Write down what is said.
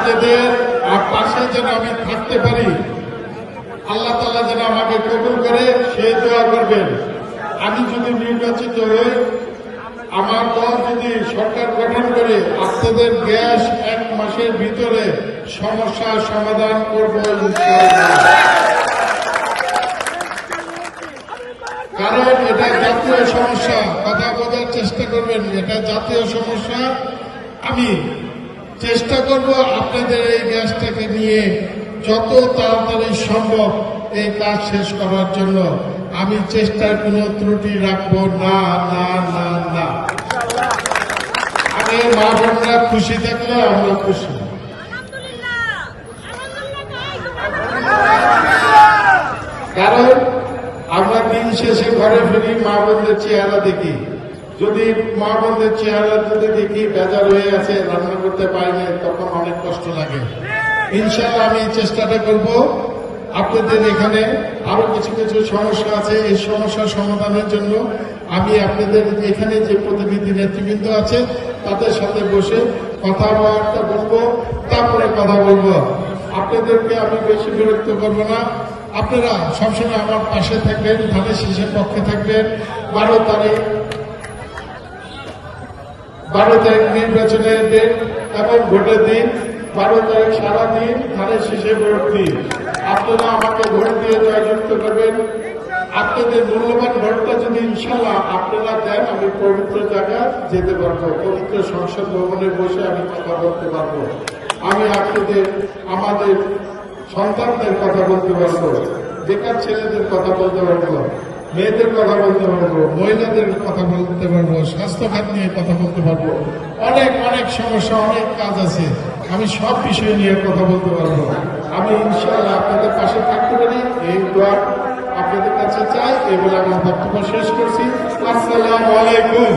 আপনাদের পাশে যেন আমি থাকতে পারি, আল্লাহ তাআলা যেন আমাকে কবুল করে সেই দোয়া করবেন। আমি যদি নির্বাচিত হই, আমার দল যদি সরকার গঠন করে, আপনাদের গ্যাস 1 মাসের ভিতরে সমস্যার সমাধান করব ইনশাআল্লাহ। কারণ এটা জাতীয় সমস্যা, কথা বোঝার চেষ্টা করবেন, এটা জাতীয় সমস্যা। আমি চেষ্টা করব আপনাদের এই গ্যাসটাকে নিয়ে যত তাড়াতাড়ি সম্ভব এই কাজ শেষ করার জন্য। আমি চেষ্টার কোনো ত্রুটি রাখবো না না না না। আগে মা বোনরা খুশি থাকলে আমরা খুশি। কারণ আমরা দিন শেষে ঘরে ফিরি, মা বোনদের চেহারা দেখি। যদি মা বোনদের চেহারা যদি দেখি বেজার হয়ে আছে, রান্না করতে পারিনি, তখন অনেক কষ্ট লাগে। ইনশাআল্লাহ আমি চেষ্টাটা করব। আপনাদের এখানে আরো কিছু কিছু সমস্যা আছে, এই সমস্যার সমাধানের জন্য আমি আপনাদের এখানে যে প্রতিনিধি নেতৃবৃন্দ আছে তাদের সাথে বসে কথাবার্তা বলবো, তারপরে কথা বলবো। আপনাদেরকে আমি বেশি বিরক্ত করব না। আপনারা সবসময় আমার পাশে থাকবেন, ধানের শীষের পক্ষে থাকবেন। 12 তারিখ নির্বাচনের দিন এবং ভোটের দিন, 12 তারিখ সারাদিন ধানের শীষে ভোট দিন। আপনারা আমাকে ভোট দিয়ে জয়যুক্ত করবেন। আপনাদের মূল্যবান ভোটটা যদি ইনশাআল্লাহ আপনারা দেন, আমি পবিত্র জায়গায় যেতে পারবো, পবিত্র সংসদ ভবনে বসে আমি কথা বলতে পারবো। আমি আপনাদের আমাদের সন্তানদের কথা বলতে পারবো, বেকার ছেলেদের কথা বলতে পারবো, মেয়েদের কথা বলতে পারবো, মহিলাদের কথা বলতে পারবো, স্বাস্থ্য খাত নিয়ে কথা বলতে পারবো। অনেক অনেক সমস্যা, অনেক কাজ আছে, আমি সব বিষয় নিয়ে কথা বলতে পারবো। আমি ইনশাআল্লাহ আপনাদের পাশে থাকতে পারি, এই দোয়া আপনাদের কাছে চাই। এই বলে আমার বক্তব্য শেষ করছি। আসসালামু আলাইকুম।